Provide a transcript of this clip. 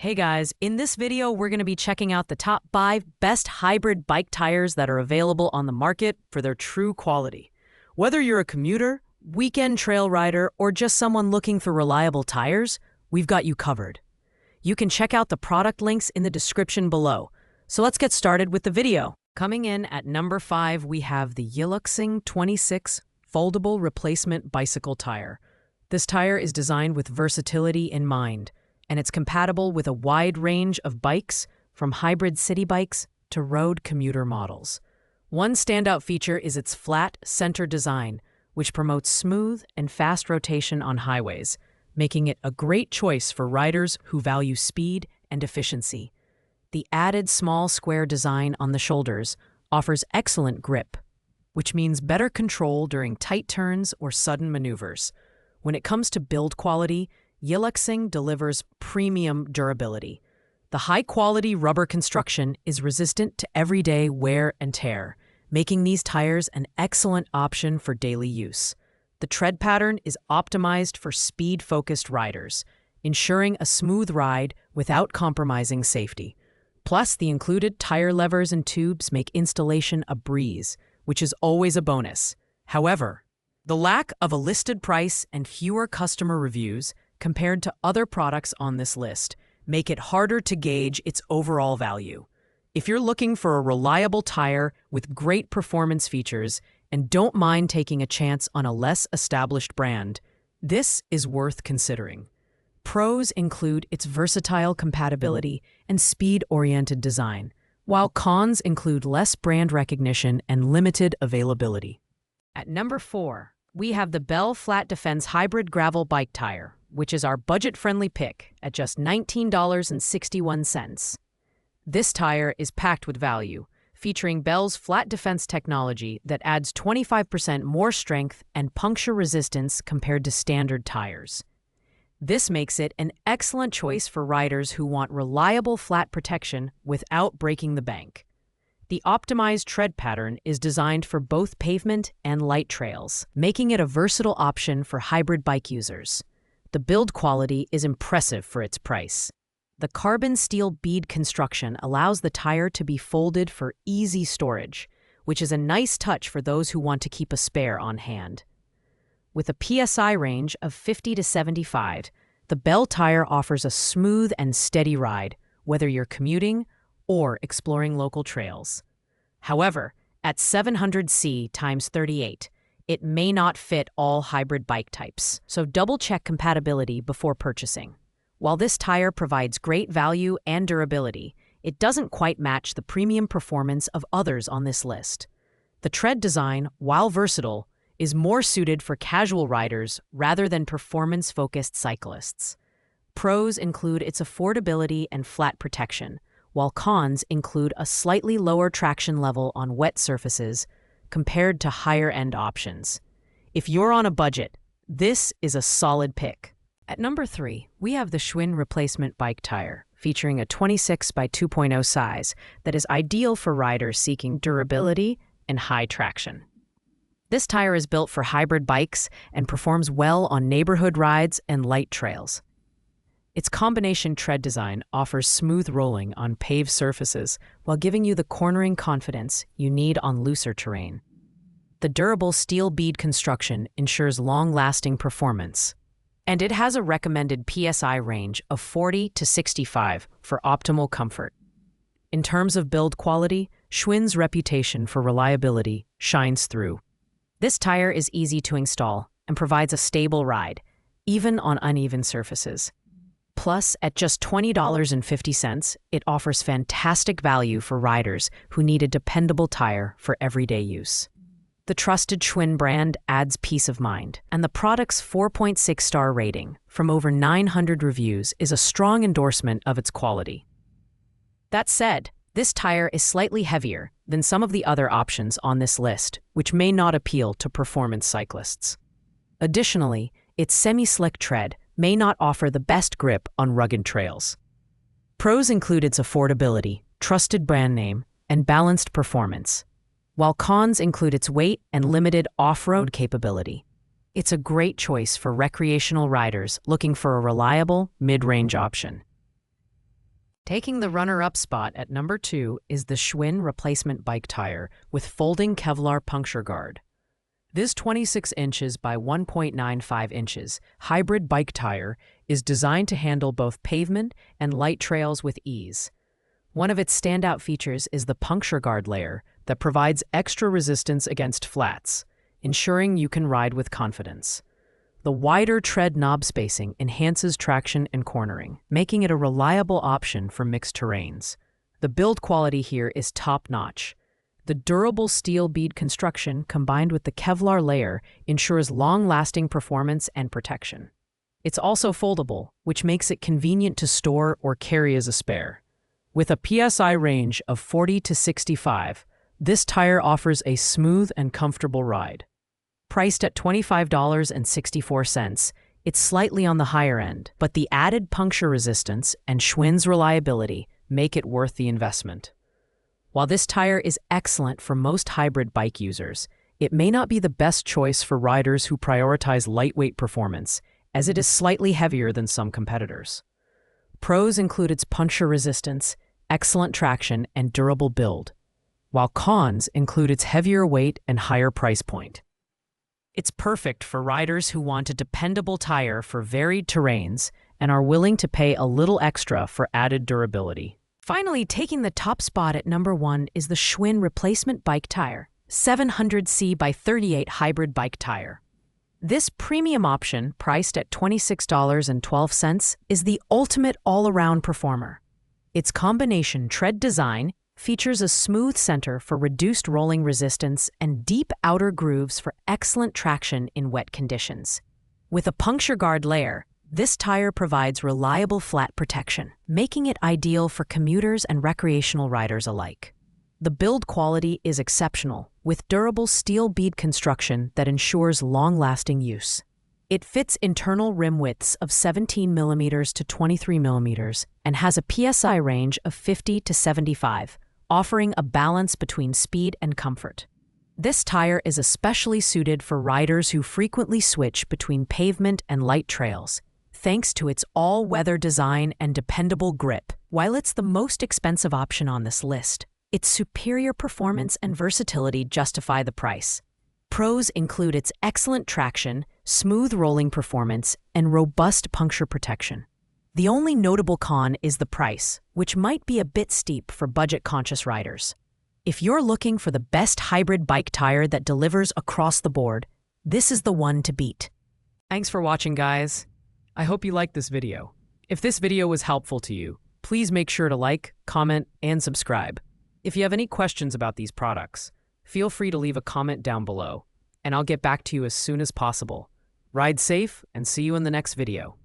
Hey guys, in this video, we're going to be checking out the top 5 best hybrid bike tires that are available on the market for their true quality. Whether you're a commuter, weekend trail rider, or just someone looking for reliable tires, we've got you covered. You can check out the product links in the description below. So let's get started with the video. Coming in at number 5, we have the Schwinn 26 Foldable Replacement Bicycle Tire. This tire is designed with versatility in mind, and it's compatible with a wide range of bikes, from hybrid city bikes to road commuter models. One standout feature is its flat center design, which promotes smooth and fast rotation on highways, making it a great choice for riders who value speed and efficiency. The added small square design on the shoulders offers excellent grip, which means better control during tight turns or sudden maneuvers. When it comes to build quality, Schwinn delivers premium durability. The high-quality rubber construction is resistant to everyday wear and tear, making these tires an excellent option for daily use. The tread pattern is optimized for speed-focused riders, ensuring a smooth ride without compromising safety. Plus, the included tire levers and tubes make installation a breeze, which is always a bonus. However, the lack of a listed price and fewer customer reviews compared to other products on this list make it harder to gauge its overall value. If you're looking for a reliable tire with great performance features and don't mind taking a chance on a less established brand, this is worth considering. Pros include its versatile compatibility and speed-oriented design, while cons include less brand recognition and limited availability. At number 4, we have the Bell Flat Defense Hybrid Gravel Bike Tire, which is our budget-friendly pick at just $19.61. This tire is packed with value, featuring Bell's flat defense technology that adds 25% more strength and puncture resistance compared to standard tires. This makes it an excellent choice for riders who want reliable flat protection without breaking the bank. The optimized tread pattern is designed for both pavement and light trails, making it a versatile option for hybrid bike users. The build quality is impressive for its price. The carbon steel bead construction allows the tire to be folded for easy storage, which is a nice touch for those who want to keep a spare on hand. With a PSI range of 50 to 75, the Bell tire offers a smooth and steady ride, whether you're commuting or exploring local trails. However, at 700C x 38, it may not fit all hybrid bike types, so double-check compatibility before purchasing. While this tire provides great value and durability, it doesn't quite match the premium performance of others on this list. The tread design, while versatile, is more suited for casual riders rather than performance-focused cyclists. Pros include its affordability and flat protection, while cons include a slightly lower traction level on wet surfaces compared to higher-end options. If you're on a budget, this is a solid pick. At number 3, we have the Schwinn Replacement Bike Tire, featuring a 26 by 2.0 size that is ideal for riders seeking durability and high traction. This tire is built for hybrid bikes and performs well on neighborhood rides and light trails. Its combination tread design offers smooth rolling on paved surfaces while giving you the cornering confidence you need on looser terrain. The durable steel bead construction ensures long-lasting performance, and it has a recommended PSI range of 40 to 65 for optimal comfort. In terms of build quality, Schwinn's reputation for reliability shines through. This tire is easy to install and provides a stable ride, even on uneven surfaces. Plus, at just $20.50, it offers fantastic value for riders who need a dependable tire for everyday use. The trusted Schwinn brand adds peace of mind, and the product's 4.6-star rating from over 900 reviews is a strong endorsement of its quality. That said, this tire is slightly heavier than some of the other options on this list, which may not appeal to performance cyclists. Additionally, its semi-slick tread may not offer the best grip on rugged trails. Pros include its affordability, trusted brand name, and balanced performance, while cons include its weight and limited off-road capability. It's a great choice for recreational riders looking for a reliable, mid-range option. Taking the runner-up spot at number 2 is the Schwinn replacement bike tire with folding Kevlar puncture guard. This 26 inches by 1.95 inches hybrid bike tire is designed to handle both pavement and light trails with ease. One of its standout features is the puncture guard layer that provides extra resistance against flats, ensuring you can ride with confidence. The wider tread knob spacing enhances traction and cornering, making it a reliable option for mixed terrains. The build quality here is top-notch. The durable steel bead construction combined with the Kevlar layer ensures long-lasting performance and protection. It's also foldable, which makes it convenient to store or carry as a spare. With a PSI range of 40 to 65, this tire offers a smooth and comfortable ride. Priced at $25.64, it's slightly on the higher end, but the added puncture resistance and Schwinn's reliability make it worth the investment. While this tire is excellent for most hybrid bike users, it may not be the best choice for riders who prioritize lightweight performance, as it is slightly heavier than some competitors. Pros include its puncture resistance, excellent traction, and durable build, while cons include its heavier weight and higher price point. It's perfect for riders who want a dependable tire for varied terrains and are willing to pay a little extra for added durability. Finally, taking the top spot at number 1 is the Schwinn replacement bike tire, 700C by 38 hybrid bike tire. This premium option, priced at $26.12, is the ultimate all-around performer. Its combination tread design features a smooth center for reduced rolling resistance and deep outer grooves for excellent traction in wet conditions. With a puncture guard layer, this tire provides reliable flat protection, making it ideal for commuters and recreational riders alike. The build quality is exceptional, with durable steel bead construction that ensures long-lasting use. It fits internal rim widths of 17 mm to 23 mm and has a PSI range of 50 to 75, offering a balance between speed and comfort. This tire is especially suited for riders who frequently switch between pavement and light trails, thanks to its all-weather design and dependable grip. While it's the most expensive option on this list, its superior performance and versatility justify the price. Pros include its excellent traction, smooth rolling performance, and robust puncture protection. The only notable con is the price, which might be a bit steep for budget-conscious riders. If you're looking for the best hybrid bike tire that delivers across the board, this is the one to beat. Thanks for watching, guys. I hope you liked this video. If this video was helpful to you, please make sure to like, comment, and subscribe. If you have any questions about these products, feel free to leave a comment down below, and I'll get back to you as soon as possible. Ride safe, and see you in the next video.